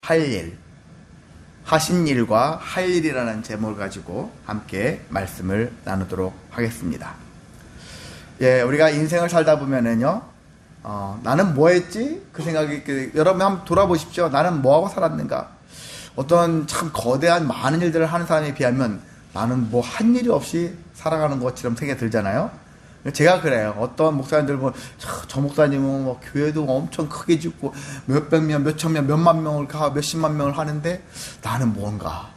할 일, 하신 일과 할 일이라는 제목을 가지고 함께 말씀을 나누도록 하겠습니다. 예, 우리가 인생을 살다 보면은요, 나는 뭐 했지? 그 생각이, 여러분 한번 돌아보십시오. 나는 뭐 하고 살았는가? 어떤 참 거대한 많은 일들을 하는 사람에 비하면 나는 뭐 한 일이 없이 살아가는 것처럼 생각이 들잖아요. 제가 그래요. 어떤 목사님들 보면 저 목사님은 뭐 교회도 엄청 크게 짓고 몇백 명, 몇천 명, 몇만 명을 가, 몇십만 명을 하는데 나는 뭔가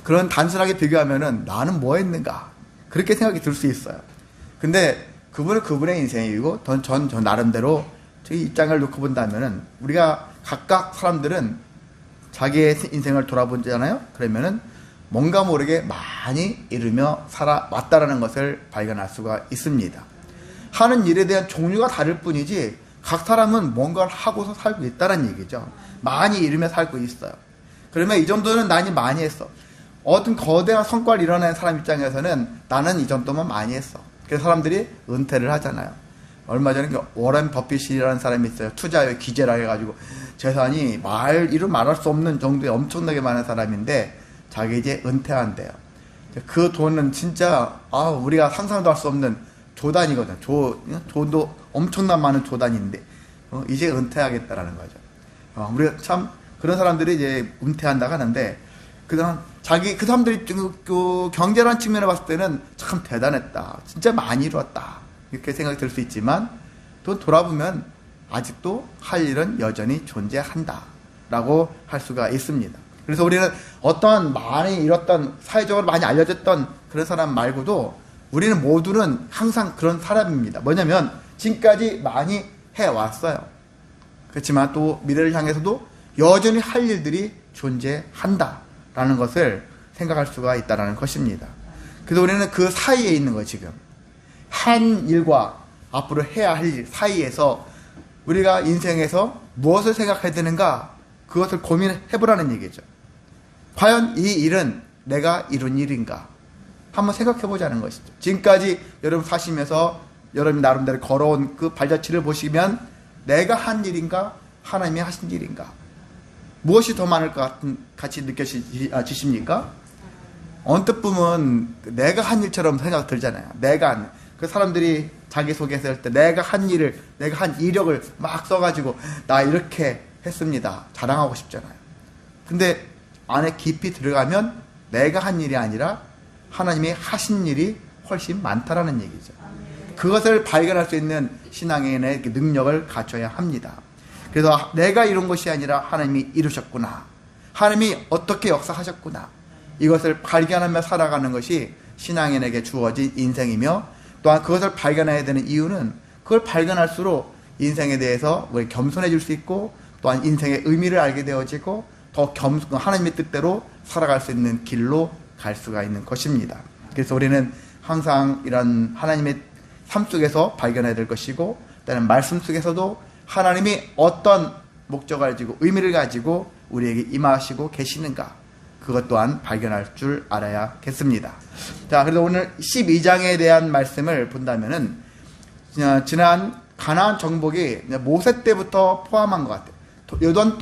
그런 단순하게 비교하면은 나는 뭐 했는가 그렇게 생각이 들 수 있어요. 근데 그분은 그분의 인생이고 전 나름대로 제 입장을 놓고 본다면은 우리가 각각 사람들은 자기의 인생을 돌아보잖아요. 그러면은 뭔가 모르게 많이 이루며 살아왔다라는 것을 발견할 수가 있습니다. 하는 일에 대한 종류가 다를 뿐이지 각 사람은 뭔가를 하고서 살고 있다는 얘기죠. 많이 이루며 살고 있어요. 그러면 이 정도는 나는 많이 했어. 어떤 거대한 성과를 이뤄낸 사람 입장에서는 나는 이 정도면 많이 했어. 그래서 사람들이 은퇴를 하잖아요. 얼마 전에 워런 버핏이라는 사람이 있어요. 투자의 기재라 해가지고 재산이 이루 말할 수 없는 정도의 엄청나게 많은 사람인데 자기 이제 은퇴한대요. 그 돈은 진짜 우리가 상상도 할 수 없는 조단이거든. 조도 엄청난 많은 조단인데 이제 은퇴하겠다라는 거죠. 우리가 참 그런 사람들이 이제 은퇴한다고 하는데 그 사람들이 그 경제라는 측면에 봤을 때는 참 대단했다. 진짜 많이 이루었다. 이렇게 생각이 들 수 있지만 또 돌아보면 아직도 할 일은 여전히 존재한다라고 할 수가 있습니다. 그래서 우리는 어떤 많이 이뤘던 사회적으로 많이 알려졌던 그런 사람 말고도 우리는 모두는 항상 그런 사람입니다. 뭐냐면 지금까지 많이 해왔어요. 그렇지만 또 미래를 향해서도 여전히 할 일들이 존재한다라는 것을 생각할 수가 있다는 것입니다. 그래서 우리는 그 사이에 있는 거예요. 지금 한 일과 앞으로 해야 할 일 사이에서 우리가 인생에서 무엇을 생각해야 되는가 그것을 고민해보라는 얘기죠. 과연 이 일은 내가 이룬 일인가? 한번 생각해보자는 것이죠. 지금까지 여러분 사시면서 여러분 나름대로 걸어온 그 발자취를 보시면 내가 한 일인가? 하나님이 하신 일인가? 무엇이 더 많을 것 같은 같이 느껴지십니까? 언뜻 보면 내가 한 일처럼 생각 들잖아요. 그 사람들이 자기소개서 할 때 내가 한 일을, 내가 한 이력을 막 써가지고 나 이렇게 했습니다. 자랑하고 싶잖아요. 근데 안에 깊이 들어가면 내가 한 일이 아니라 하나님이 하신 일이 훨씬 많다라는 얘기죠. 그것을 발견할 수 있는 신앙의 능력을 갖춰야 합니다. 그래서 내가 이룬 것이 아니라 하나님이 이루셨구나. 하나님이 어떻게 역사하셨구나. 이것을 발견하며 살아가는 것이 신앙인에게 주어진 인생이며 또한 그것을 발견해야 되는 이유는 그걸 발견할수록 인생에 대해서 우리 겸손해질 수 있고 또한 인생의 의미를 알게 되어지고 더 하나님의 뜻대로 살아갈 수 있는 길로 갈 수가 있는 것입니다. 그래서 우리는 항상 이런 하나님의 삶 속에서 발견해야 될 것이고 또는 말씀 속에서도 하나님이 어떤 목적을 가지고 의미를 가지고 우리에게 임하시고 계시는가 그것 또한 발견할 줄 알아야겠습니다. 자, 그래서 오늘 12장에 대한 말씀을 본다면은 지난 가나안 정복이 모세 때부터 포함한 것 같아요. 요단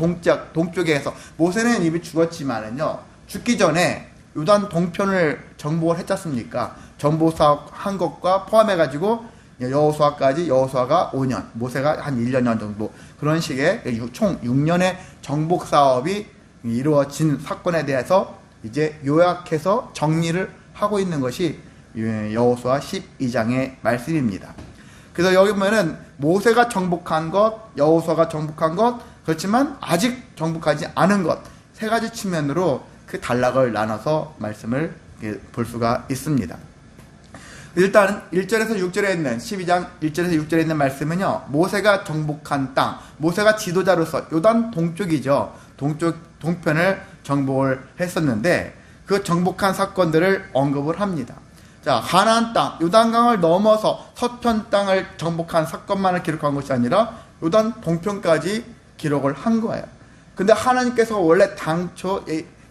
동쪽에서 모세는 이미 죽었지만은요 죽기 전에 요단 동편을 정복을 했지 않습니까? 정복 사업 한 것과 포함해가지고 여호수아가 5년, 모세가 한 1년 정도 그런 식의 총 6년의 정복 사업이 이루어진 사건에 대해서 이제 요약해서 정리를 하고 있는 것이 여호수아 12장의 말씀입니다. 그래서 여기 보면은 모세가 정복한 것, 여호수아가 정복한 것, 그렇지만 아직 정복하지 않은 것, 세 가지 측면으로 그 단락을 나눠서 말씀을 볼 수가 있습니다. 일단 1절에서 6절에 있는 12장 1절에서 6절에 있는 말씀은요, 모세가 정복한 땅, 모세가 지도자로서 요단 동쪽이죠. 동편을 정복을 했었는데 그 정복한 사건들을 언급을 합니다. 자, 가나안 땅, 요단강을 넘어서 서편 땅을 정복한 사건만을 기록한 것이 아니라 요단 동편까지 기록을 한 거예요. 근데 하나님께서 원래 당초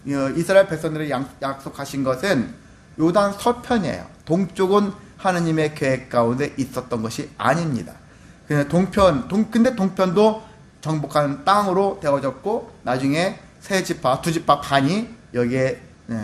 이스라엘 백성들을 약속하신 것은 요단 서편이에요. 동쪽은 하나님의 계획 가운데 있었던 것이 아닙니다. 근데 동편도 정복한 땅으로 되어졌고 나중에 세 지파, 두 지파 반이 여기에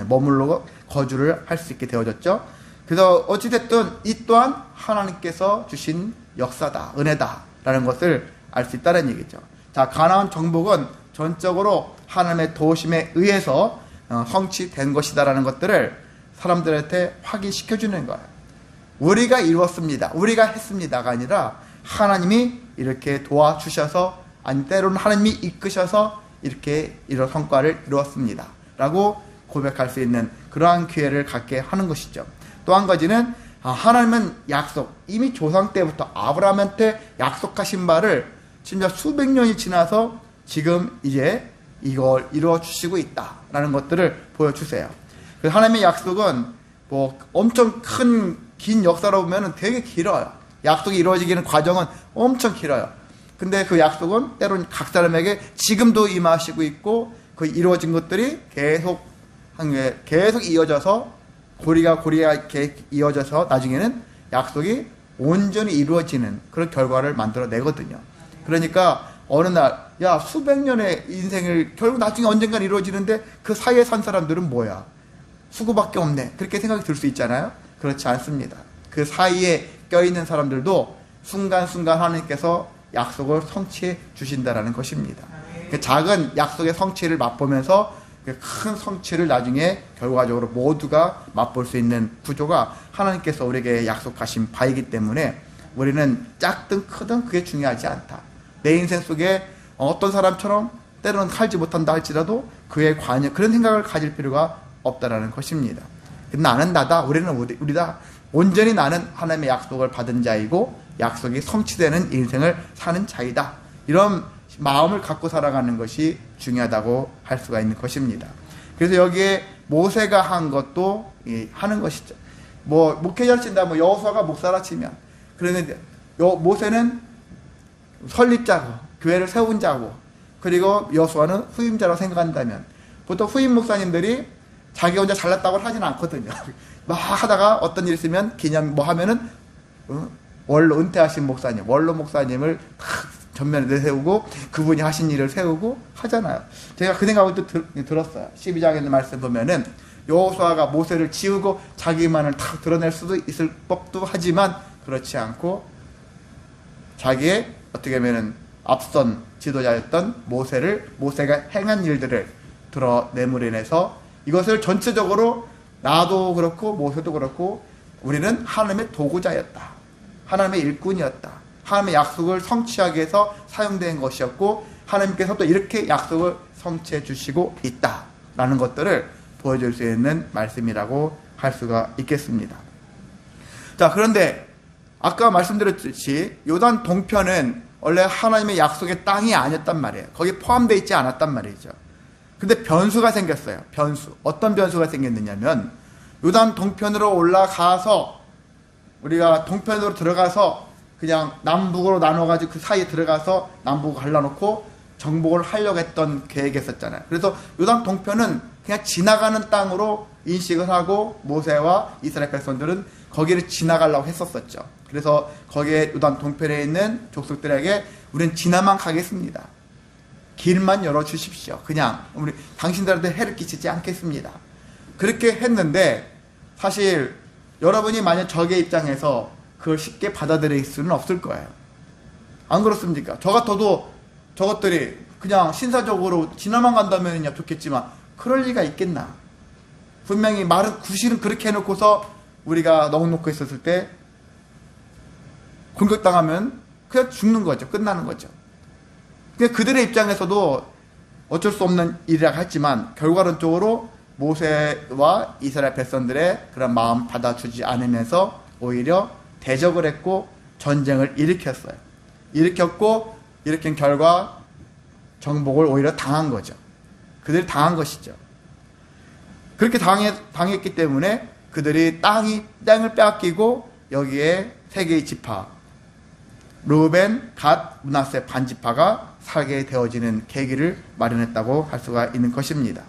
머물러 거주를 할 수 있게 되어졌죠. 그래서 어찌됐든 이 또한 하나님께서 주신 역사다, 은혜다 라는 것을 알 수 있다는 얘기죠. 자, 가나안 정복은 전적으로 하나님의 도우심에 의해서 성취된 것이다라는 것들을 사람들한테 확인시켜주는 거예요. 우리가 이루었습니다, 우리가 했습니다가 아니라 하나님이 이렇게 도와주셔서, 아니 때로는 하나님이 이끄셔서 이렇게 이런 성과를 이루었습니다 라고 고백할 수 있는 그러한 기회를 갖게 하는 것이죠. 또 한 가지는 하나님은 약속, 이미 조상 때부터 아브라함한테 약속하신 바를 진짜 수백 년이 지나서 지금 이제 이걸 이루어 주시고 있다라는 것들을 보여주세요. 하나님의 약속은 뭐 엄청 긴 역사로 보면 되게 길어요. 약속이 이루어지기는 과정은 엄청 길어요. 근데 그 약속은 때로는 각 사람에게 지금도 임하시고 있고, 그 이루어진 것들이 계속 이어져서 고리가 이렇게 이어져서 나중에는 약속이 온전히 이루어지는 그런 결과를 만들어내거든요. 그러니까 어느 날, 야, 수백 년의 인생을 결국 나중에 언젠간 이루어지는데 그 사이에 산 사람들은 뭐야? 수고밖에 없네. 그렇게 생각이 들 수 있잖아요. 그렇지 않습니다. 그 사이에 껴있는 사람들도 순간순간 하나님께서 약속을 성취해 주신다라는 것입니다. 그 작은 약속의 성취를 맛보면서 큰 성취를 나중에 결과적으로 모두가 맛볼 수 있는 구조가 하나님께서 우리에게 약속하신 바이기 때문에 우리는 작든 크든 그게 중요하지 않다. 내 인생 속에 어떤 사람처럼 때로는 살지 못한다 할지라도 그에 관여, 그런 생각을 가질 필요가 없다라는 것입니다. 나는 나다, 우리는 우리다. 온전히 나는 하나님의 약속을 받은 자이고 약속이 성취되는 인생을 사는 자이다. 이런 마음을 갖고 살아가는 것이 중요하다고 할 수가 있는 것입니다. 그래서 여기에 모세가 한 것도 하는 것이죠. 뭐 목회자를 친다, 뭐 여호수아가 목사라 치면, 그런데 모세는 설립자고 교회를 세운 자고, 그리고 여호수아는 후임자라고 생각한다면, 보통 후임 목사님들이 자기 혼자 잘났다고 하지는 않거든요. 막 하다가 어떤 일 있으면 기념 뭐 하면은 원로 은퇴하신 목사님, 원로 목사님을 탁 전면에 내세우고 그분이 하신 일을 세우고 하잖아요. 제가 그 생각을 또 들었어요. 12장에 있는 말씀 보면은 여호수아가 모세를 지우고 자기만을 탁 드러낼 수도 있을 법도 하지만 그렇지 않고 자기의 어떻게 보면은 앞선 지도자였던 모세가 행한 일들을 드러내므로 인해서 이것을 전체적으로 나도 그렇고 모세도 그렇고 우리는 하나님의 도구자였다, 하나님의 일꾼이었다, 하나님의 약속을 성취하기 위해서 사용된 것이었고 하나님께서 또 이렇게 약속을 성취해 주시고 있다라는 것들을 보여줄 수 있는 말씀이라고 할 수가 있겠습니다. 자, 그런데 아까 말씀드렸듯이 요단 동편은 원래 하나님의 약속의 땅이 아니었단 말이에요. 거기에 포함되어 있지 않았단 말이죠. 근데 변수가 생겼어요. 변수. 어떤 변수가 생겼느냐면 요단 동편으로 올라가서 우리가 동편으로 들어가서 그냥 남북으로 나눠가지고 그 사이에 들어가서 남북을 갈라놓고 정복을 하려고 했던 계획이 있었잖아요. 그래서 요단 동편은 그냥 지나가는 땅으로 인식을 하고 모세와 이스라엘 백성들은 거기를 지나가려고 했었었죠. 그래서 거기에 요단 동편에 있는 족속들에게 우리는 지나만 가겠습니다. 길만 열어주십시오. 그냥 우리 당신들한테 해를 끼치지 않겠습니다. 그렇게 했는데 사실 여러분이 만약 적의 입장에서 그걸 쉽게 받아들일 수는 없을 거예요. 안 그렇습니까? 저 같아도 저것들이 그냥 신사적으로 지나만 간다면 좋겠지만 그럴 리가 있겠나? 분명히 말은 구실은 그렇게 해놓고서 우리가 넉넉히 있었을 때 공격당하면 그냥 죽는 거죠. 끝나는 거죠. 근데 그들의 입장에서도 어쩔 수 없는 일이라고 했지만 결과론적으로 모세와 이스라엘 백성들의 그런 마음 받아주지 않으면서 오히려 대적을 했고 전쟁을 일으켰어요. 일으킨 결과 정복을 오히려 당한 거죠. 그들이 당한 것이죠. 그렇게 당했기 때문에 그들이 땅을 빼앗기고 여기에 세 개의 지파 르우벤, 갓, 므낫세 반지파가 살게 되어지는 계기를 마련했다고 할 수가 있는 것입니다.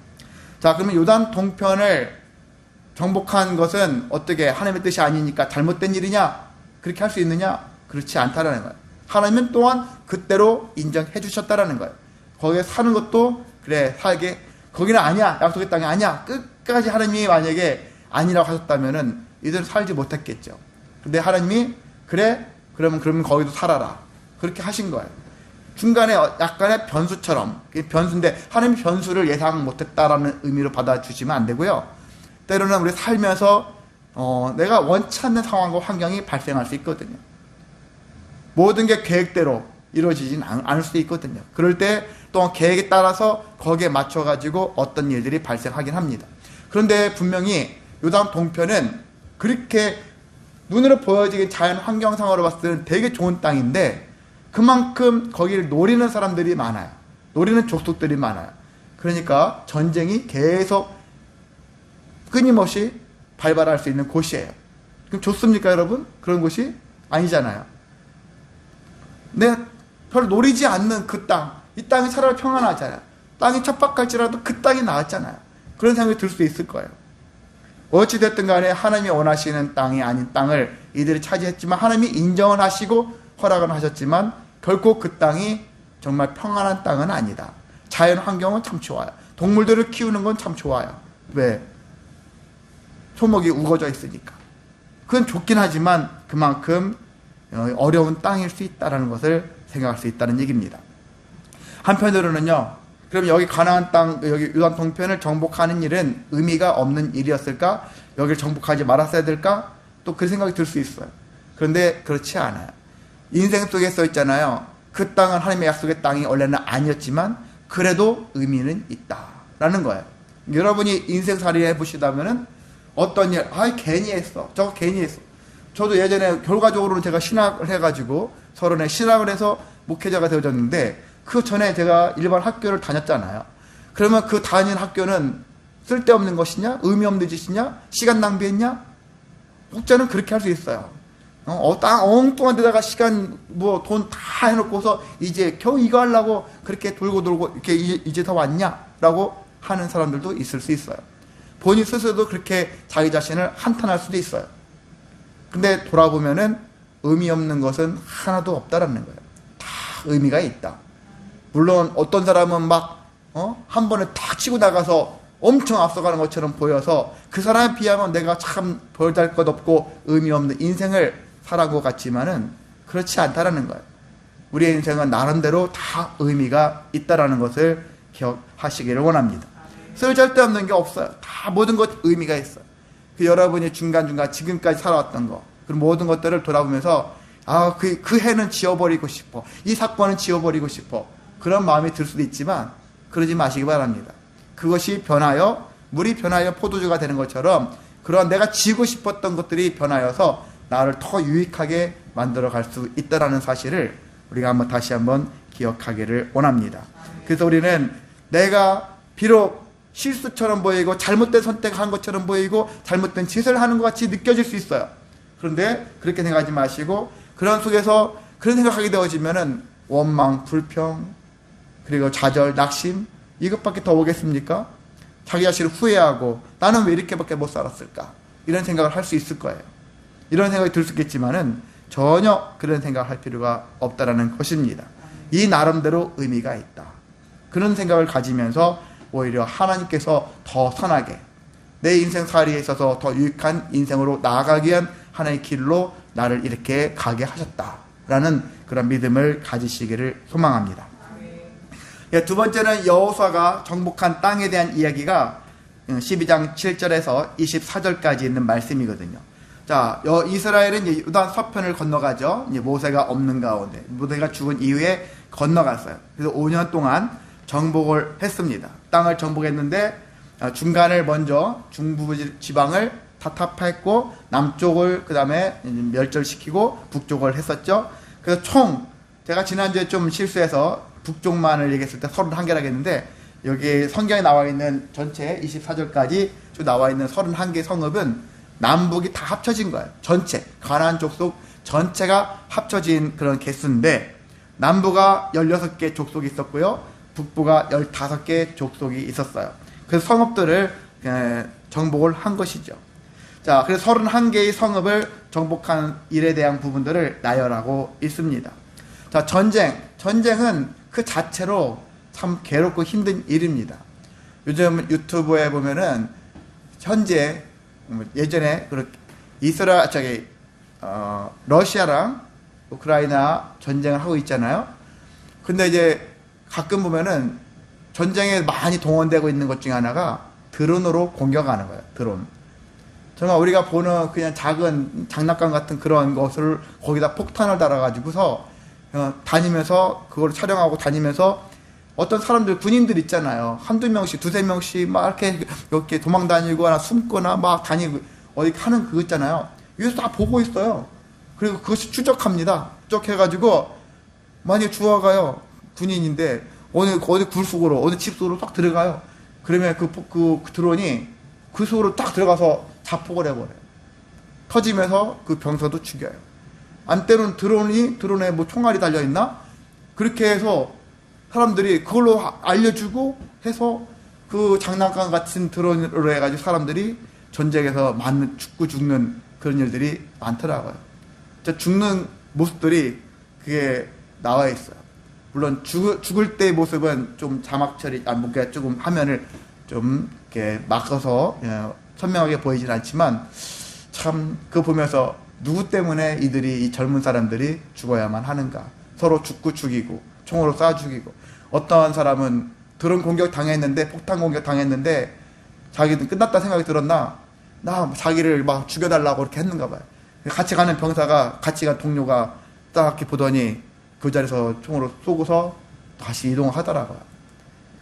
자, 그러면 요단 동편을 정복한 것은 어떻게 하나님의 뜻이 아니니까 잘못된 일이냐? 그렇게 할 수 있느냐? 그렇지 않다라는 거예요. 하나님은 또한 그때로 인정해 주셨다라는 거예요. 거기에 사는 것도 그래 살게 거기는 아니야 약속의 땅이 아니야 끝까지 하나님이 만약에 아니라고 하셨다면은 이들은 살지 못했겠죠. 근데 하나님이 그래 그러면 거기도 살아라 그렇게 하신 거예요. 중간에 약간의 변수처럼 변수인데 하나님이 변수를 예상 못했다라는 의미로 받아주시면 안 되고요. 때로는 우리 살면서 내가 원치 않는 상황과 환경이 발생할 수 있거든요. 모든 게 계획대로 이루어지진 않을 수도 있거든요. 그럴 때 또 계획에 따라서 거기에 맞춰가지고 어떤 일들이 발생하긴 합니다. 그런데 분명히 요단 동편은 그렇게 눈으로 보여지긴 자연 환경상으로 봤을 때는 되게 좋은 땅인데 그만큼 거기를 노리는 사람들이 많아요. 노리는 족속들이 많아요. 그러니까 전쟁이 계속 끊임없이 발발할 수 있는 곳이에요. 그럼 좋습니까 여러분? 그런 곳이 아니잖아요. 내가 별로 노리지 않는 그 땅, 이 땅이 차라리 평안하잖아요. 땅이 척박할지라도 그 땅이 나았잖아요. 그런 생각이 들 수 있을 거예요. 어찌됐든 간에 하나님이 원하시는 땅이 아닌 땅을 이들이 차지했지만 하나님이 인정을 하시고 허락을 하셨지만 결코 그 땅이 정말 평안한 땅은 아니다. 자연 환경은 참 좋아요. 동물들을 키우는 건 참 좋아요. 왜? 소목이 우거져 있으니까. 그건 좋긴 하지만 그만큼 어려운 땅일 수 있다는 것을 생각할 수 있다는 얘기입니다. 한편으로는요. 그럼 여기 가나안 땅, 여기 유단 동편을 정복하는 일은 의미가 없는 일이었을까? 여기를 정복하지 말았어야 될까? 또 그 생각이 들 수 있어요. 그런데 그렇지 않아요. 인생 속에 써 있잖아요. 그 땅은 하나님의 약속의 땅이 원래는 아니었지만 그래도 의미는 있다라는 거예요. 여러분이 인생살이 해보시다면은 어떤 일, 괜히 했어. 저거 괜히 했어. 저도 예전에 결과적으로는 제가 신학을 해가지고 서른에 신학을 해서 목회자가 되어졌는데 그 전에 제가 일반 학교를 다녔잖아요. 그러면 그 다닌 학교는 쓸데없는 것이냐? 의미 없는 짓이냐? 시간 낭비했냐? 목자는 그렇게 할 수 있어요. 엉뚱한 데다가 시간, 돈 다 해놓고서 이제 겨우 이거 하려고 그렇게 돌고 이렇게 이제 더 왔냐? 라고 하는 사람들도 있을 수 있어요. 본인 스스로도 그렇게 자기 자신을 한탄할 수도 있어요. 근데 돌아보면은 의미 없는 것은 하나도 없다라는 거예요. 다 의미가 있다. 물론 어떤 사람은 한 번에 탁 치고 나가서 엄청 앞서가는 것처럼 보여서 그 사람에 비하면 내가 참 별달 것 없고 의미 없는 인생을 살아온 것 같지만은 그렇지 않다라는 거예요. 우리의 인생은 나름대로 다 의미가 있다라는 것을 기억하시기를 원합니다. 쓸데없는 게 없어요. 다 모든 것 의미가 있어요. 여러분이 중간중간 지금까지 살아왔던 거, 그리고 모든 것들을 돌아보면서 그 해는 지워버리고 싶어. 이 사건은 지워버리고 싶어. 그런 마음이 들 수도 있지만 그러지 마시기 바랍니다. 그것이 변하여 물이 변하여 포도주가 되는 것처럼 그러한 내가 지고 싶었던 것들이 변하여서 나를 더 유익하게 만들어갈 수 있다는 사실을 우리가 다시 한번 기억하기를 원합니다. 그래서 우리는 내가 비록 실수처럼 보이고 잘못된 선택한 것처럼 보이고 잘못된 짓을 하는 것 같이 느껴질 수 있어요. 그런데 그렇게 생각하지 마시고 그런 속에서 그런 생각하게 되어지면은 원망, 불평, 그리고 좌절, 낙심 이것밖에 더 오겠습니까? 자기 자신을 후회하고 나는 왜 이렇게밖에 못 살았을까? 이런 생각을 할 수 있을 거예요. 이런 생각이 들 수 있겠지만은 전혀 그런 생각을 할 필요가 없다라는 것입니다. 이 나름대로 의미가 있다. 그런 생각을 가지면서 오히려 하나님께서 더 선하게 내 인생살이에 있어서 더 유익한 인생으로 나아가기 위한 하나님의 길로 나를 이렇게 가게 하셨다라는 그런 믿음을 가지시기를 소망합니다. 두 번째는 여호수아가 정복한 땅에 대한 이야기가 12장 7절에서 24절까지 있는 말씀이거든요. 자, 이스라엘은 이제 요단 서편을 건너가죠. 이제 모세가 없는 가운데 모세가 죽은 이후에 건너갔어요. 그래서 5년 동안 정복을 했습니다. 땅을 정복했는데 중간을 먼저 중부 지방을 타타파했고 남쪽을 그 다음에 멸절시키고 북쪽을 했었죠. 그래서 총 제가 지난주에 좀 실수해서 북쪽만을 얘기했을 때 31개라고 했는데 여기 성경에 나와 있는 전체 24절까지 쭉 나와 있는 31개 성읍은 남북이 다 합쳐진 거예요. 전체 가나안 족속 전체가 합쳐진 그런 개수인데 남부가 16개 족속이 있었고요. 북부가 15개 족속이 있었어요. 그래서 성읍들을 정복을 한 것이죠. 자, 그래서 31개의 성읍을 정복한 일에 대한 부분들을 나열하고 있습니다. 자, 전쟁은 그 자체로 참 괴롭고 힘든 일입니다. 요즘 유튜브에 보면은 현재 예전에 러시아랑 우크라이나 전쟁을 하고 있잖아요. 근데 이제 가끔 보면은 전쟁에 많이 동원되고 있는 것 중에 하나가 드론으로 공격하는 거예요. 드론. 정말 우리가 보는 그냥 작은 장난감 같은 그런 것을 거기다 폭탄을 달아가지고서 다니면서 그걸 촬영하고 다니면서 어떤 사람들, 군인들 있잖아요. 한두 명씩, 두세 명씩 막 이렇게 도망 다니거나 숨거나 막 다니고 어디 하는 그거 있잖아요. 위에서 다 보고 있어요. 그리고 그것이 추적합니다. 추적해가지고 만약에 주워가요. 군인인데 어디 굴 속으로, 어디 집 속으로 딱 들어가요. 그러면 그 드론이 그 속으로 딱 들어가서 자폭을 해버려요. 터지면서 그 병사도 죽여요. 안 때로는 드론에 뭐 총알이 달려있나? 그렇게 해서 사람들이 그걸로 알려주고 해서 그 장난감 같은 드론으로 해가지고 사람들이 전쟁에서 죽고 죽는 그런 일들이 많더라고요. 죽는 모습들이 그게 나와 있어요. 물론 죽을 때의 모습은 좀 자막 처리, 뭔가 조금 화면을 좀 이렇게 막아서 선명하게 보이진 않지만 참 그거 보면서 누구 때문에 이 젊은 사람들이 죽어야만 하는가. 서로 죽고 죽이고 총으로 쏴 죽이고, 어떤 사람은 드론 공격 당했는데, 폭탄 공격 당했는데 자기는 끝났다 생각이 들었나, 자기를 막 죽여달라고 그렇게 했는가 봐요. 같이 가는 병사가, 같이 간 동료가 딱 이렇게 보더니 그 자리에서 총으로 쏘고서 다시 이동을 하더라고요.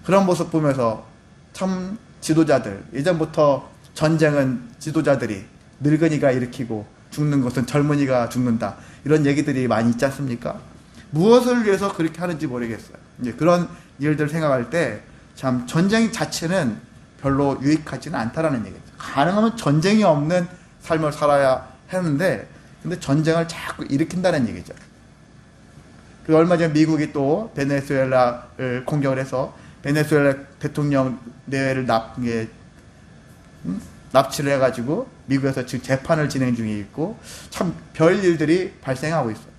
그런 모습 보면서 참 지도자들, 예전부터 전쟁은 지도자들이, 늙은이가 일으키고 죽는 것은 젊은이가 죽는다, 이런 얘기들이 많이 있지 않습니까? 무엇을 위해서 그렇게 하는지 모르겠어요. 이제 그런 일들 생각할 때 참 전쟁 자체는 별로 유익하지는 않다라는 얘기죠. 가능하면 전쟁이 없는 삶을 살아야 하는데, 근데 전쟁을 자꾸 일으킨다는 얘기죠. 그리고 얼마 전에 미국이 또 베네수엘라를 공격을 해서 베네수엘라 대통령 내외를 납치를 해가지고 미국에서 지금 재판을 진행 중에 있고, 참 별일들이 발생하고 있어요.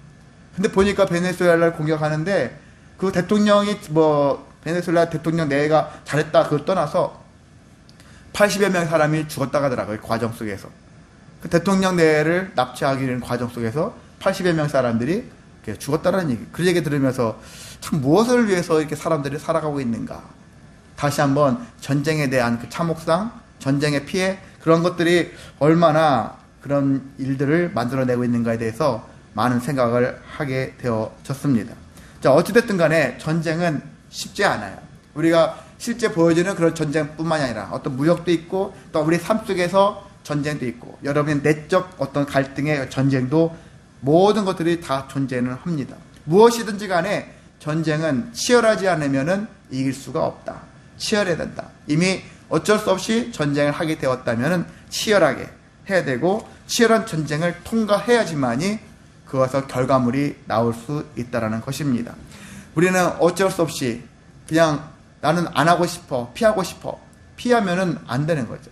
근데 보니까 베네수엘라를 공격하는데 그 대통령이 베네수엘라 대통령 내가 잘했다 그걸 떠나서 80여 명 사람이 죽었다고 하더라고요. 그 과정 속에서. 그 대통령 내를 납치하기는 과정 속에서 80여 명 사람들이 죽었다는 얘기. 그 얘기 들으면서 참 무엇을 위해서 이렇게 사람들이 살아가고 있는가. 다시 한번 전쟁에 대한 그 참혹상, 전쟁의 피해, 그런 것들이 얼마나 그런 일들을 만들어내고 있는가에 대해서 많은 생각을 하게 되어졌습니다. 자, 어찌됐든 간에 전쟁은 쉽지 않아요. 우리가 실제 보여지는 그런 전쟁뿐만이 아니라 어떤 무역도 있고, 또 우리 삶 속에서 전쟁도 있고, 여러분의 내적 어떤 갈등의 전쟁도, 모든 것들이 다 존재는 합니다. 무엇이든지 간에 전쟁은 치열하지 않으면은 이길 수가 없다. 치열해야 된다. 이미 어쩔 수 없이 전쟁을 하게 되었다면은 치열하게 해야 되고, 치열한 전쟁을 통과해야지만이 그것에서 결과물이 나올 수 있다는 것입니다. 우리는 어쩔 수 없이 그냥 나는 안 하고 싶어, 피하고 싶어, 피하면은 안 되는 거죠.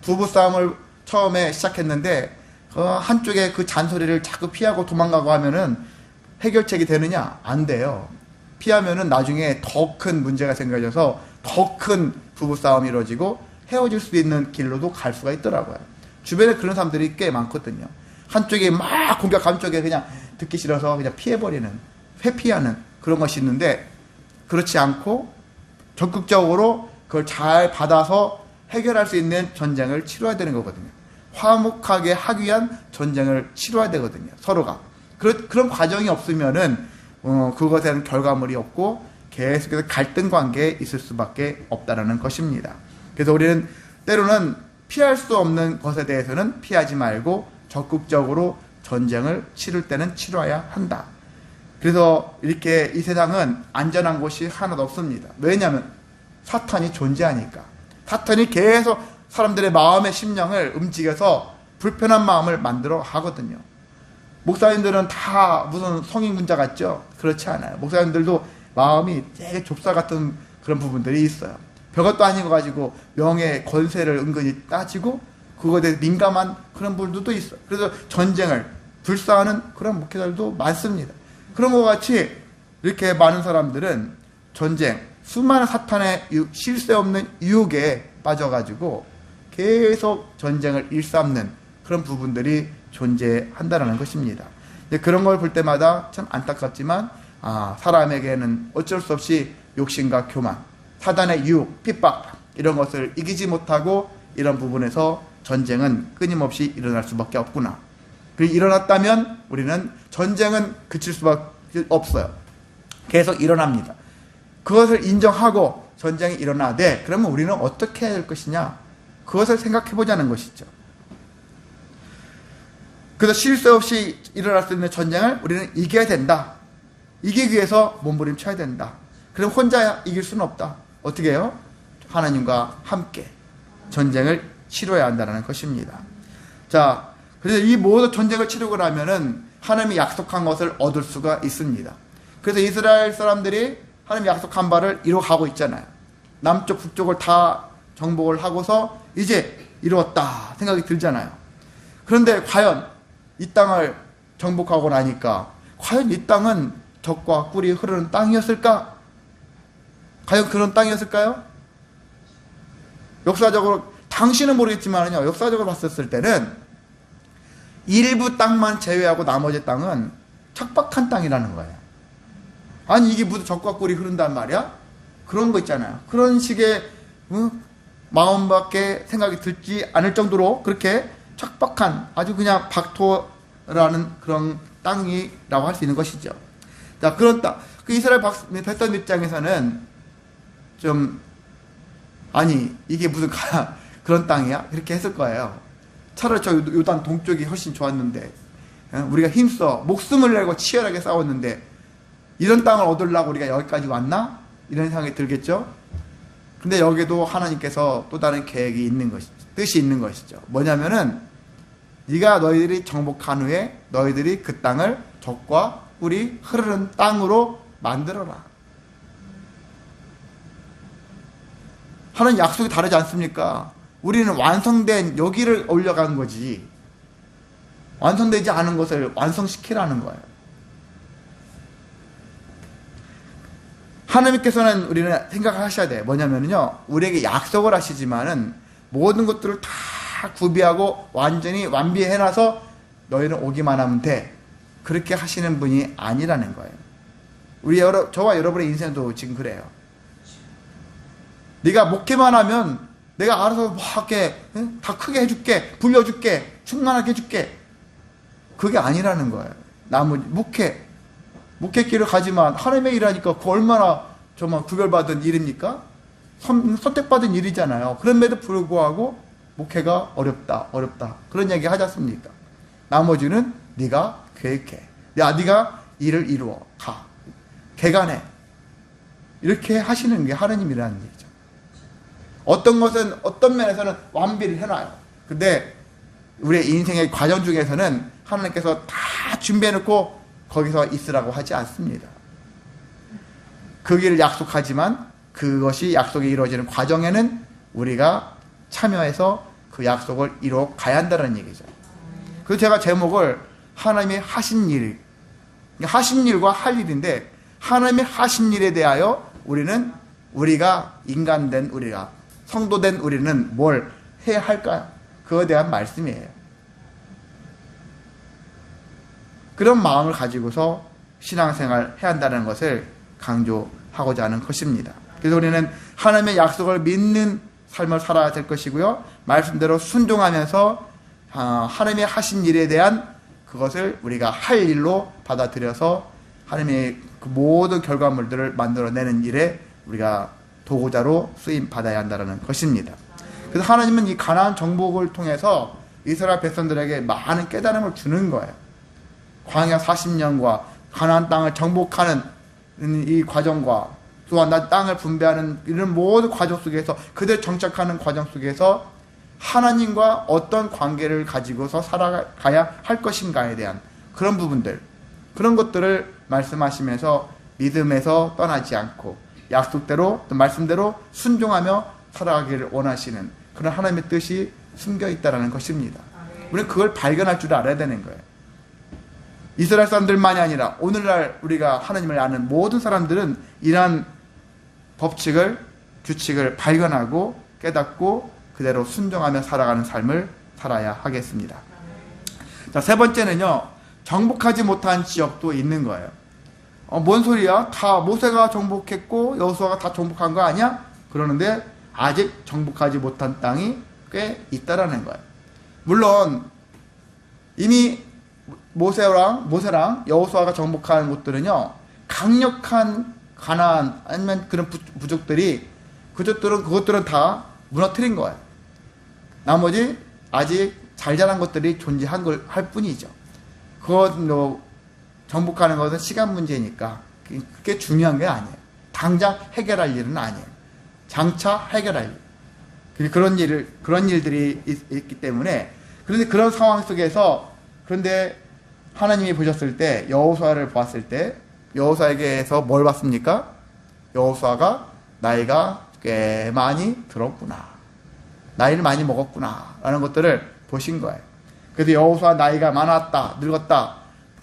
부부싸움을 처음에 시작했는데 한쪽에 그 잔소리를 자꾸 피하고 도망가고 하면은 해결책이 되느냐? 안 돼요. 피하면은 나중에 더 큰 문제가 생겨져서 더 큰 부부싸움이 이루어지고 헤어질 수 있는 길로도 갈 수가 있더라고요. 주변에 그런 사람들이 꽤 많거든요. 한쪽에 막 공격, 한쪽에 그냥 듣기 싫어서 그냥 피해버리는, 회피하는 그런 것이 있는데, 그렇지 않고 적극적으로 그걸 잘 받아서 해결할 수 있는 전쟁을 치러야 되는 거거든요. 화목하게 하기 위한 전쟁을 치러야 되거든요. 서로가. 그런 과정이 없으면은 그것에 대한 결과물이 없고 계속해서 갈등 관계에 있을 수밖에 없다는 것입니다. 그래서 우리는 때로는 피할 수 없는 것에 대해서는 피하지 말고 적극적으로 전쟁을 치를 때는 치러야 한다. 그래서 이렇게 이 세상은 안전한 곳이 하나도 없습니다. 왜냐하면 사탄이 존재하니까. 사탄이 계속 사람들의 마음의 심령을 움직여서 불편한 마음을 만들어 하거든요. 목사님들은 다 무슨 성인군자 같죠? 그렇지 않아요. 목사님들도 마음이 되게 좁쌀 같은 그런 부분들이 있어요. 별것도 아닌 거 가지고 명예, 권세를 은근히 따지고 그거에 대해 민감한 그런 분들도 있어요. 그래서 전쟁을 불사하는 그런 목회자들도 많습니다. 그런 것 같이 이렇게 많은 사람들은 전쟁, 수많은 사탄의 쉴 새 없는 유혹에 빠져가지고 계속 전쟁을 일삼는 그런 부분들이 존재한다는 것입니다. 그런 걸 볼 때마다 참 안타깝지만 사람에게는 어쩔 수 없이 욕심과 교만, 사단의 유혹, 핍박 이런 것을 이기지 못하고 이런 부분에서 전쟁은 끊임없이 일어날 수밖에 없구나. 그리고 일어났다면 우리는 전쟁은 그칠 수밖에 없어요. 계속 일어납니다. 그것을 인정하고 전쟁이 일어나되 그러면 우리는 어떻게 해야 될 것이냐? 그것을 생각해 보자는 것이죠. 그래서 쉴 새 없이 일어날 수 있는 전쟁을 우리는 이겨야 된다. 이기기 위해서 몸부림쳐야 된다. 그럼 혼자 이길 수는 없다. 어떻게 해요? 하나님과 함께 전쟁을 치러야 한다는 것입니다. 자, 그래서 이 모든 전쟁을 치르고 나면은 하나님이 약속한 것을 얻을 수가 있습니다. 그래서 이스라엘 사람들이 하나님이 약속한 바를 이루어가고 있잖아요. 남쪽 북쪽을 다 정복을 하고서 이제 이루었다 생각이 들잖아요. 그런데 과연 이 땅을 정복하고 나니까 과연 이 땅은 젖과 꿀이 흐르는 땅이었을까? 과연 그런 땅이었을까요? 역사적으로 당신은 모르겠지만요, 역사적으로 봤었을 때는 일부 땅만 제외하고 나머지 땅은 척박한 땅이라는 거예요. 아니 이게 무슨 젖과 꿀이 흐른단 말이야? 그런 거 있잖아요. 그런 식의 마음밖에 생각이 들지 않을 정도로 그렇게 척박한 아주 그냥 박토라는 그런 땅이라고 할 수 있는 것이죠. 자, 그런 땅, 그 이스라엘 백성 입장에서는 좀 아니 이게 무슨 그런 땅이야? 이렇게 했을 거예요. 차라리 저 요단 동쪽이 훨씬 좋았는데 우리가 힘써 목숨을 내고 치열하게 싸웠는데 이런 땅을 얻으려고 우리가 여기까지 왔나? 이런 생각이 들겠죠. 근데 여기도 하나님께서 또 다른 계획이 있는 것이죠. 뜻이 있는 것이죠. 뭐냐면은 네가 너희들이 정복한 후에 너희들이 그 땅을 젖과 꿀이 흐르는 땅으로 만들어라. 하는 약속이 다르지 않습니까? 우리는 완성된 여기를 올려간 거지 완성되지 않은 것을 완성시키라는 거예요. 하나님께서는 우리는 생각하셔야 돼요. 뭐냐면요, 우리에게 약속을 하시지만은 모든 것들을 다 구비하고 완전히 완비해놔서 너희는 오기만 하면 돼. 그렇게 하시는 분이 아니라는 거예요. 저와 여러분의 인생도 지금 그래요. 네가 목회만 하면 내가 알아서 뭐 할게, 다 크게 해줄게, 불려줄게, 충만하게 해줄게. 그게 아니라는 거예요. 나머지 목회길을 가지만 하나님의 일하니까 그 얼마나 정말 구별받은 일입니까? 선택받은 일이잖아요. 그런데도 불구하고 목회가 어렵다 그런 얘기 하지 않습니까? 나머지는 네가 계획해, 네가 일을 이루어 가, 개간해, 이렇게 하시는 게 하나님이라는 얘기죠. 어떤 것은 어떤 면에서는 완비를 해놔요. 근데 우리의 인생의 과정 중에서는 하나님께서 다 준비해놓고 거기서 있으라고 하지 않습니다. 그 길을 약속하지만 그것이 약속이 이루어지는 과정에는 우리가 참여해서 그 약속을 이루어 가야 한다는 얘기죠. 그래서 제가 제목을 하나님의 하신 일, 하신 일과 할 일인데, 하나님의 하신 일에 대하여 우리가 인간된 우리가, 성도된 우리는 뭘 해야 할까? 그거에 대한 말씀이에요. 그런 마음을 가지고서 신앙생활 해야 한다는 것을 강조하고자 하는 것입니다. 그래서 우리는 하나님의 약속을 믿는 삶을 살아야 될 것이고요, 말씀대로 순종하면서 하나님의 하신 일에 대한 그것을 우리가 할 일로 받아들여서 하나님의 그 모든 결과물들을 만들어내는 일에 우리가 도구자로 쓰임 받아야 한다는 것입니다. 그래서 하나님은 이 가나안 정복을 통해서 이스라엘 백성들에게 많은 깨달음을 주는 거예요. 광야 40년과 가나안 땅을 정복하는 이 과정과 또한 땅을 분배하는 이런 모든 과정 속에서, 그들 정착하는 과정 속에서 하나님과 어떤 관계를 가지고서 살아가야 할 것인가에 대한 그런 부분들, 그런 것들을 말씀하시면서 믿음에서 떠나지 않고 약속대로 또 말씀대로 순종하며 살아가기를 원하시는 그런 하나님의 뜻이 숨겨 있다는 것입니다. 우리는 그걸 발견할 줄 알아야 되는 거예요. 이스라엘 사람들만이 아니라 오늘날 우리가 하나님을 아는 모든 사람들은 이러한 법칙을, 규칙을 발견하고 깨닫고 그대로 순종하며 살아가는 삶을 살아야 하겠습니다. 자, 세 번째는요, 정복하지 못한 지역도 있는 거예요. 뭔 소리야? 다 모세가 정복했고 여호수아가 다 정복한 거 아니야? 그러는데 아직 정복하지 못한 땅이 꽤 있다라는 거예요. 물론 이미 모세랑 여호수아가 정복한 곳들은요, 강력한 가나안 아니면 그런 부족들이 그것들은 다 무너뜨린 거예요. 나머지 아직 잘 자란 것들이 존재한 걸 할 뿐이죠. 그거 정복하는 것은 시간 문제니까 그게 중요한 게 아니에요. 당장 해결할 일은 아니에요. 장차 해결할 일. 그런 일들이 있기 때문에, 그런데 그런 상황 속에서, 그런데 하나님이 보셨을 때, 여호수아를 보았을 때, 여호수아에게서 뭘 봤습니까? 여호수아가 나이가 꽤 많이 들었구나, 나이를 많이 먹었구나 라는 것들을 보신 거예요. 그래서 여호수아 나이가 많았다, 늙었다.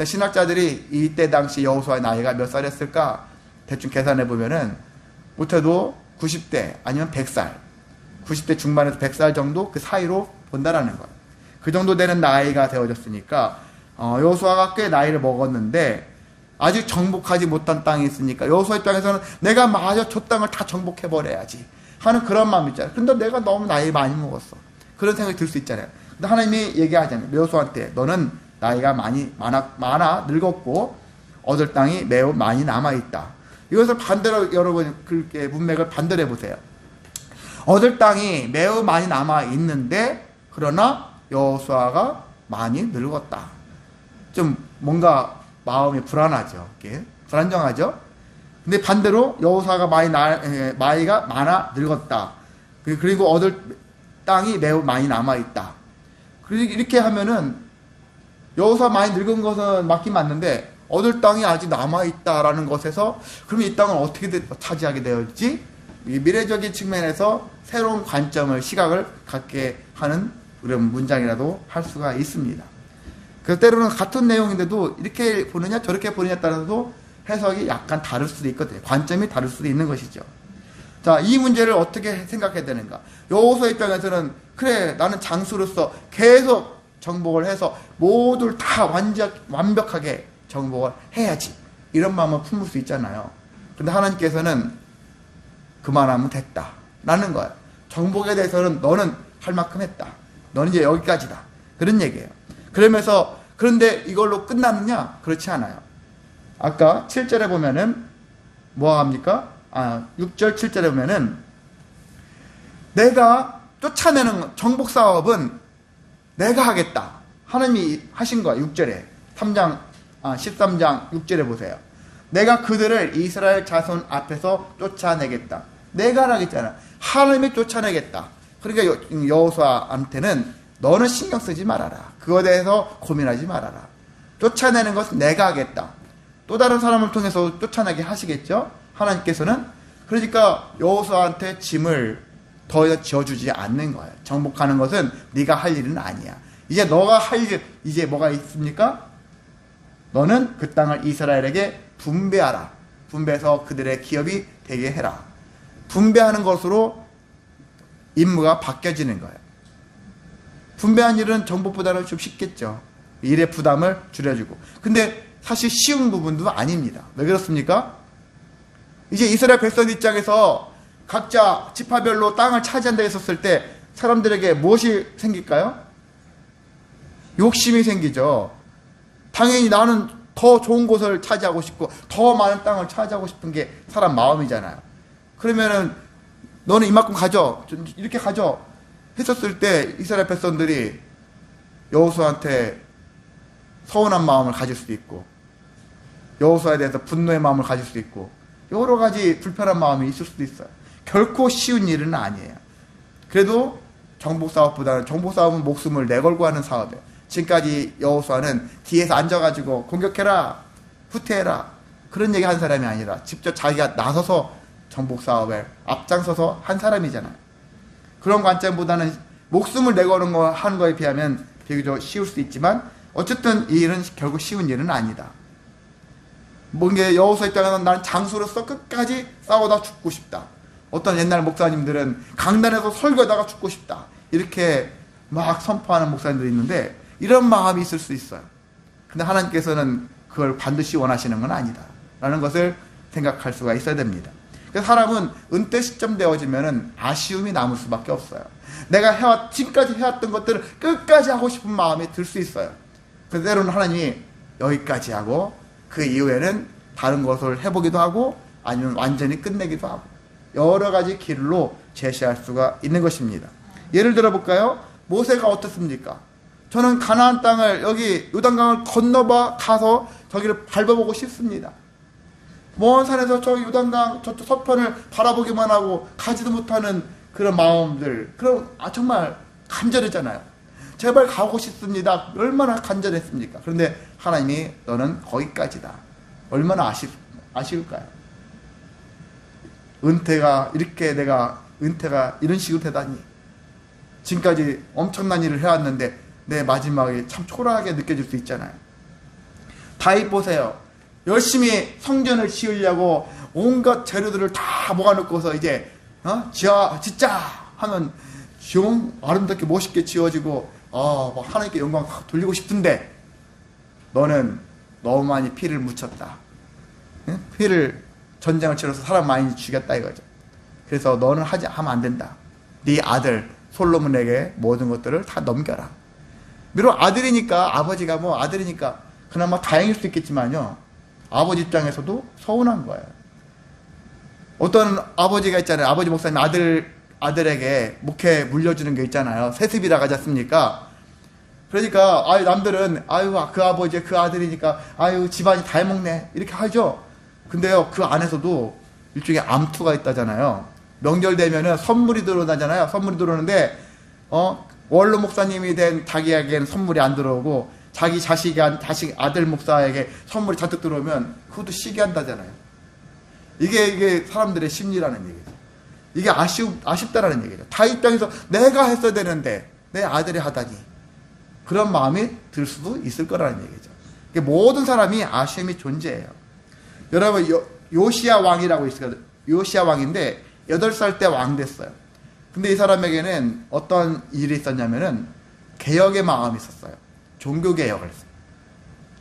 신학자들이 이때 당시 여호수아의 나이가 몇 살이었을까 대충 계산해 보면은 못해도 90대 아니면 100살, 90대 중반에서 100살 정도 그 사이로 본다라는 거예요. 그 정도 되는 나이가 되어졌으니까 여호수아가 꽤 나이를 먹었는데 아직 정복하지 못한 땅이 있으니까 여호수아 입장에서는 내가 마저 저 땅을 다 정복해 버려야지 하는 그런 마음이 있잖아요. 근데 내가 너무 나이 많이 먹었어, 그런 생각이 들 수 있잖아요. 근데 하나님이 얘기하잖아요. 여호수아한테 너는 나이가 많아 늙었고 얻을 땅이 매우 많이 남아있다. 이것을 반대로 여러분 그렇게 문맥을 반대로 해보세요. 얻을 땅이 매우 많이 남아있는데 그러나 여호수아가 많이 늙었다. 좀 뭔가 마음이 불안하죠. 이렇게 불안정하죠. 근데 반대로 여호수아가 나이가 많아 늙었다. 그리고 얻을 땅이 매우 많이 남아있다. 그리고 이렇게 하면은 여호수아 많이 늙은 것은 맞긴 맞는데 얻을 땅이 아직 남아있다라는 것에서 그러면 이 땅을 어떻게 차지하게 되었지? 미래적인 측면에서 새로운 관점을, 시각을 갖게 하는 그런 문장이라도 할 수가 있습니다. 그래서 때로는 같은 내용인데도 이렇게 보느냐 저렇게 보느냐에 따라서도 해석이 약간 다를 수도 있거든요. 관점이 다를 수도 있는 것이죠. 자, 이 문제를 어떻게 생각해야 되는가? 여호수아 입장에서는 그래, 나는 장수로서 계속 정복을 해서 모두를 다 완벽하게 정복을 해야지, 이런 마음을 품을 수 있잖아요. 근데 하나님께서는 그만하면 됐다 라는 거예요. 정복에 대해서는 너는 할 만큼 했다, 너는 이제 여기까지다, 그런 얘기예요. 그러면서 그런데 이걸로 끝났느냐? 그렇지 않아요. 아까 7절에 보면은 뭐 합니까? 6절 7절에 보면은 내가 쫓아내는 정복 사업은 내가 하겠다, 하나님이 하신 거야. 6절에 13장 6절에 보세요. 내가 그들을 이스라엘 자손 앞에서 쫓아내겠다. 내가 하라겠잖아. 하나님이 쫓아내겠다. 그러니까 여호수아한테는 너는 신경 쓰지 말아라, 그거에 대해서 고민하지 말아라, 쫓아내는 것은 내가 하겠다. 또 다른 사람을 통해서 쫓아내게 하시겠죠, 하나님께서는. 그러니까 여호수아한테 짐을 더 이상 지어주지 않는 거예요. 정복하는 것은 네가 할 일은 아니야. 이제 너가 할 일, 이제 뭐가 있습니까? 너는 그 땅을 이스라엘에게 분배하라. 분배해서 그들의 기업이 되게 해라. 분배하는 것으로 임무가 바뀌어지는 거예요. 분배한 일은 정복보다는 좀 쉽겠죠. 일의 부담을 줄여주고. 근데 사실 쉬운 부분도 아닙니다. 왜 그렇습니까? 이제 이스라엘 백성 입장에서 각자 지파별로 땅을 차지한다 했었을 때 사람들에게 무엇이 생길까요? 욕심이 생기죠. 당연히 나는 더 좋은 곳을 차지하고 싶고 더 많은 땅을 차지하고 싶은 게 사람 마음이잖아요. 그러면은 너는 이만큼 가져, 이렇게 가져 했었을 때 이스라엘 백성들이 여호수아한테 서운한 마음을 가질 수도 있고 여호수아에 대해서 분노의 마음을 가질 수도 있고 여러 가지 불편한 마음이 있을 수도 있어요. 결코 쉬운 일은 아니에요. 그래도 정복사업보다는, 정복사업은 목숨을 내걸고 하는 사업이에요. 지금까지 여호수아는 뒤에서 앉아가지고 공격해라, 후퇴해라, 그런 얘기 한 사람이 아니라 직접 자기가 나서서 정복사업에 앞장서서 한 사람이잖아요. 그런 관점보다는 목숨을 내거는 거 하는 거에 비하면 비교적 쉬울 수 있지만 어쨌든 이 일은 결국 쉬운 일은 아니다. 뭔게 여호수아 입장에서는 나는 장수로서 끝까지 싸우다 죽고 싶다. 어떤 옛날 목사님들은 강단에서 설교하다가 죽고 싶다. 이렇게 막 선포하는 목사님들이 있는데 이런 마음이 있을 수 있어요. 근데 하나님께서는 그걸 반드시 원하시는 건 아니다 라는 것을 생각할 수가 있어야 됩니다. 그래서 사람은 은퇴 시점 되어지면은 아쉬움이 남을 수밖에 없어요. 내가 지금까지 해왔던 것들을 끝까지 하고 싶은 마음이 들 수 있어요. 그래서 때로는 하나님이 여기까지 하고 그 이후에는 다른 것을 해보기도 하고 아니면 완전히 끝내기도 하고 여러 가지 길로 제시할 수가 있는 것입니다. 예를 들어 볼까요? 모세가 어떻습니까? 저는 가나안 땅을 여기 요단강을 건너봐 가서 저기를 밟아보고 싶습니다. 먼 산에서 저 요단강 저쪽 서편을 바라보기만 하고 가지도 못하는 그런 마음들, 그럼 정말 간절했잖아요. 제발 가고 싶습니다. 얼마나 간절했습니까? 그런데 하나님이 너는 거기까지다. 얼마나 아쉬울까요? 은퇴가 이런 식으로 되다니. 지금까지 엄청난 일을 해왔는데 내 마지막에 참 초라하게 느껴질 수 있잖아요. 다윗 보세요. 열심히 성전을 지으려고 온갖 재료들을 다 모아놓고서 이제 짓자 하면 좀 아름답게 멋있게 지어지고 막 하나님께 영광 돌리고 싶은데 너는 너무 많이 피를 묻혔다. 피를 전쟁을 치러서 사람 많이 죽였다 이거죠. 그래서 너는 하면 안 된다. 네 아들 솔로몬에게 모든 것들을 다 넘겨라. 비록 아들이니까 아버지가 아들이니까 그나마 다행일 수 있겠지만요. 아버지 입장에서도 서운한 거예요. 어떤 아버지가 있잖아요. 아버지 목사님 아들에게 목회 물려주는 게 있잖아요. 세습이라 하지 않습니까? 그러니까 남들은 그 아버지 그 아들이니까 집안이 다 해먹네 이렇게 하죠. 근데요 그 안에서도 일종의 암투가 있다잖아요. 명절 되면은 선물이 들어오잖아요. 선물이 들어오는데 원로 목사님이 된 자기에게는 선물이 안 들어오고 자기 자식 아들 목사에게 선물이 잔뜩 들어오면 그것도 시기한다잖아요. 이게 사람들의 심리라는 얘기죠. 이게 아쉽다라는 얘기죠. 다윗 입장에서 내가 했어야 되는데 내 아들이 하다니 그런 마음이 들 수도 있을 거라는 얘기죠. 모든 사람이 아쉬움이 존재해요. 여러분 요시야 왕이라고 있어요. 요시야 왕인데 8살 때 왕 됐어요. 근데 이 사람에게는 어떤 일이 있었냐면은 개혁의 마음이 있었어요. 종교 개혁을 했어요.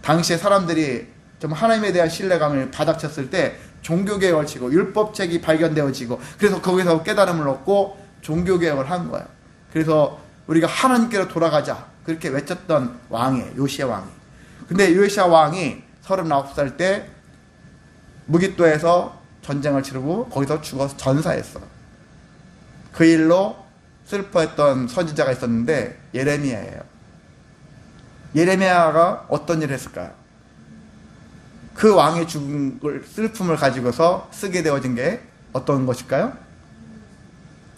당시에 사람들이 좀 하나님에 대한 신뢰감을 바닥쳤을 때 종교 개혁을 치고 율법책이 발견되어지고 그래서 거기서 깨달음을 얻고 종교 개혁을 한 거예요. 그래서 우리가 하나님께로 돌아가자 그렇게 외쳤던 왕이에요. 요시야 왕이. 근데 요시야 왕이 39살 때 무깃도에서 전쟁을 치르고 거기서 죽어서 전사했어. 그 일로 슬퍼했던 선지자가 있었는데 예레미야예요. 예레미야가 어떤 일을 했을까요? 그 왕의 죽은 슬픔을 가지고서 쓰게 되어진 게 어떤 것일까요?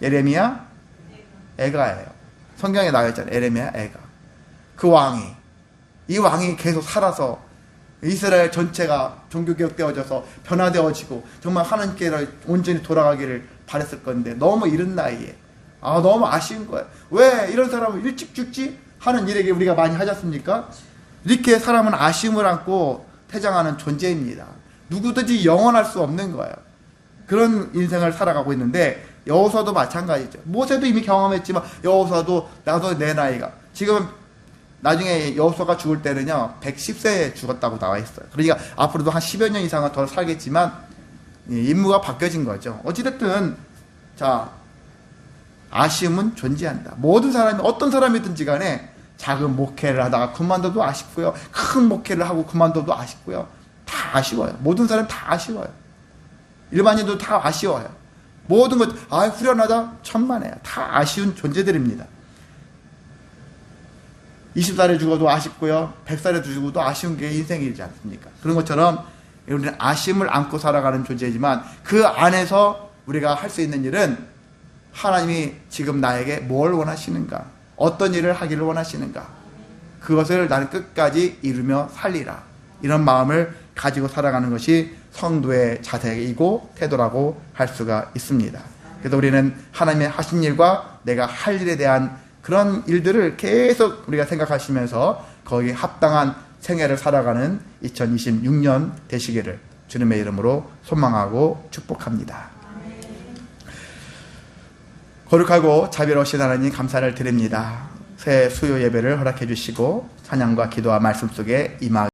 예레미야 애가예요. 성경에 나와 있잖아요. 예레미야 애가. 이 왕이 계속 살아서 이스라엘 전체가 종교개혁되어져서 변화되어지고 정말 하나님께로 온전히 돌아가기를 바랬을 건데 너무 이른 나이에 너무 아쉬운 거예요. 왜 이런 사람은 일찍 죽지? 하는 일에게 우리가 많이 하지 않습니까? 이렇게 사람은 아쉬움을 안고 퇴장하는 존재입니다. 누구든지 영원할 수 없는 거예요. 그런 인생을 살아가고 있는데 여호수아도 마찬가지죠. 모세도 이미 경험했지만 여호수아도 나도 내 나이가 지금 나중에 여호수아가 죽을 때는요 110세에 죽었다고 나와 있어요. 그러니까 앞으로도 한 10여 년 이상은 더 살겠지만 임무가 바뀌어진 거죠. 어찌됐든 아쉬움은 존재한다. 모든 사람이 어떤 사람이든지 간에 작은 목회를 하다가 그만둬도 아쉽고요. 큰 목회를 하고 그만둬도 아쉽고요. 다 아쉬워요. 모든 사람 다 아쉬워요. 일반인도 다 아쉬워요. 모든 것 후련하다 천만에요. 다 아쉬운 존재들입니다. 20살에 죽어도 아쉽고요. 100살에 죽어도 아쉬운 게 인생이지 않습니까? 그런 것처럼 우리는 아쉬움을 안고 살아가는 존재이지만 그 안에서 우리가 할 수 있는 일은 하나님이 지금 나에게 뭘 원하시는가? 어떤 일을 하기를 원하시는가? 그것을 나는 끝까지 이루며 살리라. 이런 마음을 가지고 살아가는 것이 성도의 자세이고 태도라고 할 수가 있습니다. 그래서 우리는 하나님의 하신 일과 내가 할 일에 대한 그런 일들을 계속 우리가 생각하시면서 거기에 합당한 생애를 살아가는 2026년 되시기를 주님의 이름으로 소망하고 축복합니다. 거룩하고 자비로우신 하나님 감사를 드립니다. 새 수요 예배를 허락해 주시고 찬양과 기도와 말씀 속에 임하게